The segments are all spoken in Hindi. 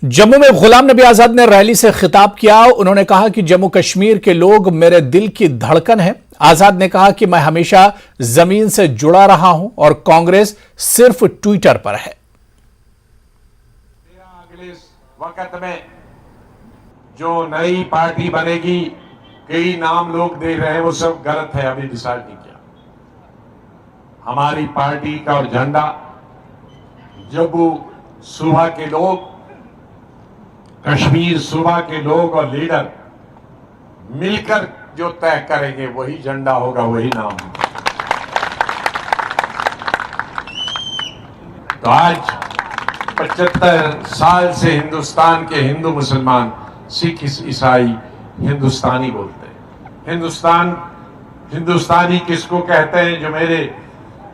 जम्मू में गुलाम नबी आजाद ने रैली से खिताब किया। उन्होंने कहा कि जम्मू कश्मीर के लोग मेरे दिल की धड़कन है। आजाद ने कहा कि मैं हमेशा जमीन से जुड़ा रहा हूं और कांग्रेस सिर्फ ट्विटर पर है। अगले वक्त में जो नई पार्टी बनेगी, कई नाम लोग दे रहे हैं, वो सब गलत है, अभी डिसाइड नहीं किया। हमारी पार्टी का और झंडा जम्मू सूबा के लोग, कश्मीर सूबा के लोग और लीडर मिलकर जो तय करेंगे वही झंडा होगा, वही नाम होगा। तो आज 75 साल से हिंदुस्तान के हिंदू मुसलमान, सिख, ईसाई हिंदुस्तानी बोलते हैं। हिंदुस्तानी किसको कहते हैं? जो मेरे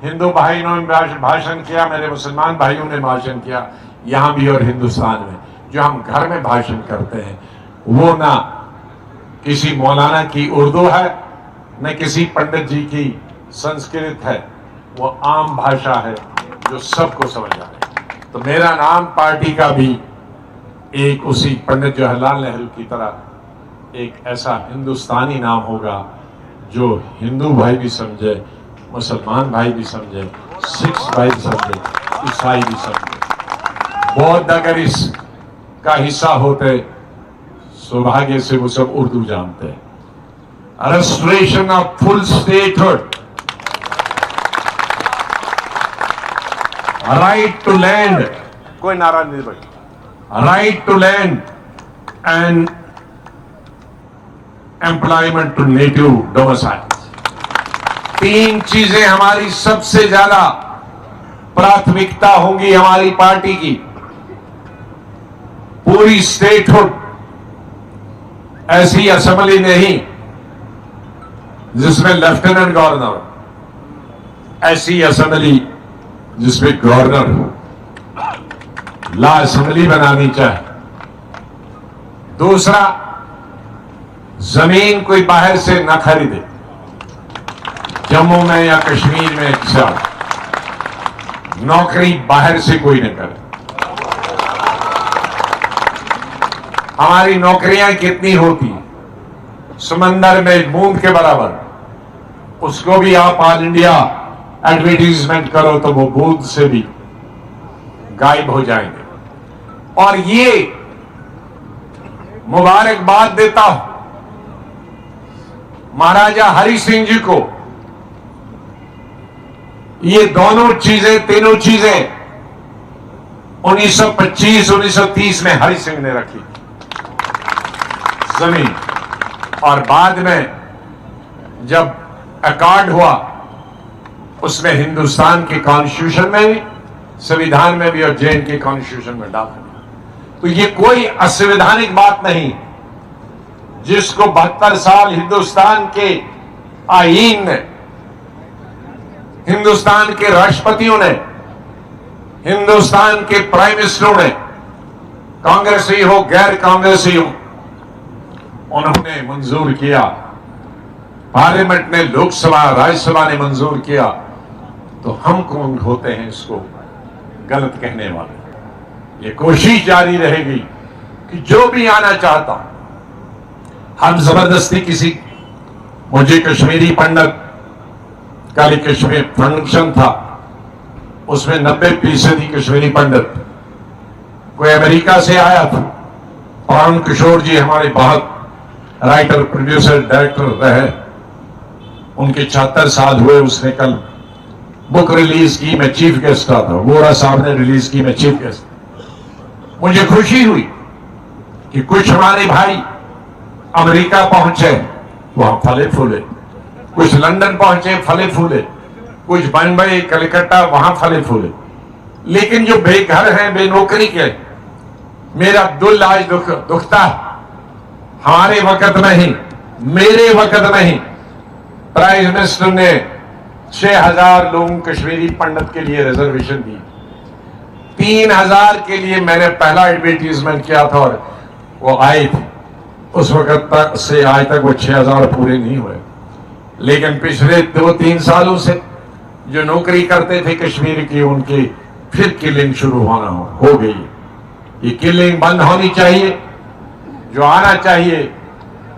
हिंदू भाइयों ने भाषण किया, मेरे मुसलमान भाइयों ने भाषण किया, यहां भी और हिंदुस्तान में जो हम घर में भाषण करते हैं, वो ना किसी मौलाना की उर्दू है, न किसी पंडित जी की संस्कृत है, वो आम भाषा है जो सबको समझ आ रही। तो मेरा नाम पार्टी का भी एक उसी पंडित जवाहरलाल नेहरू की तरह एक ऐसा हिंदुस्तानी नाम होगा जो हिंदू भाई भी समझे, मुसलमान भाई भी समझे, सिख भाई भी समझे, ईसाई भी समझे। बौद्ध अगर इस का हिस्सा होते, सौभाग्य से वो सब उर्दू जानते हैं। Restoration of full statehood, right to land, कोई नारा नहीं बनी, right to land and employment to native domicile. तीन चीजें हमारी सबसे ज्यादा प्राथमिकता होंगी हमारी पार्टी की। पूरी स्टेटहुड, ऐसी असेंबली नहीं जिसमें लेफ्टिनेंट गवर्नर, ऐसी असेंबली जिसमें गवर्नर हो। ला असेंबली बनानी चाहिए। दूसरा, जमीन कोई बाहर से न खरीदे, जम्मू में या कश्मीर में। नौकरी बाहर से कोई न करे। हमारी नौकरियां कितनी होती, समंदर में बूंद के बराबर। उसको भी आप ऑल इंडिया एडवर्टीजमेंट करो तो वो बूंद से भी गायब हो जाएंगे। और ये मुबारकबाद देता हूं महाराजा हरि सिंह जी को। ये दोनों चीजें, तीनों चीजें 1925, 1930 में हरि सिंह ने रखी जमीन। और बाद में जब अकॉर्ड हुआ, उसमें हिंदुस्तान के कॉन्स्टिट्यूशन में भी, संविधान में भी और जैन के कॉन्स्टिट्यूशन में डाल दिया। तो ये कोई असंवैधानिक बात नहीं, जिसको 72 साल हिंदुस्तान के आईन ने, हिंदुस्तान के राष्ट्रपतियों ने, हिंदुस्तान के प्राइम मिनिस्टरों ने, कांग्रेसी हो गैर कांग्रेसी हो, उन्होंने मंजूर किया। पार्लियामेंट ने, लोकसभा, राज्यसभा ने मंजूर किया। तो हम कौन होते हैं इसको गलत कहने वाले? ये कोशिश जारी रहेगी कि जो भी आना चाहता, हम जबरदस्ती किसी, मुझे कश्मीरी पंडित, कल कश्मीर फंक्शन था, उसमें 90% कश्मीरी पंडित, कोई अमेरिका से आया था। पवन किशोर जी हमारे बहुत राइटर, प्रोड्यूसर, डायरेक्टर रहे, उनके 76 साल हुए। उसने कल बुक रिलीज की, मैं चीफ गेस्ट था। वोरा साहब ने रिलीज की, मैं चीफ गेस्ट। मुझे खुशी हुई कि कुछ हमारे भाई अमेरिका पहुंचे, वहां फले फूले, कुछ लंदन पहुंचे, फले फूले, कुछ बम्बई, कलकत्ता, वहां फले फूले। लेकिन जो बेघर हैं, बेनौकरी के, मेरा दिल आज दुखता है। हमारे वक्त में ही, मेरे वक्त में ही प्राइम मिनिस्टर ने 6000 लोगों कश्मीरी पंडित के लिए रिजर्वेशन दी। 3000 के लिए मैंने पहला एडवर्टीजमेंट किया था और वो आए थे। उस वक्त तक से आज तक वो 6000 पूरे नहीं हुए। लेकिन पिछले 2-3 सालों से जो नौकरी करते थे कश्मीर की, उनकी फिर किलिंग शुरू होना हो गई। ये किलिंग बंद होनी चाहिए, जो आना चाहिए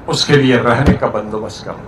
उसके लिए रहने का बंदोबस्त करो।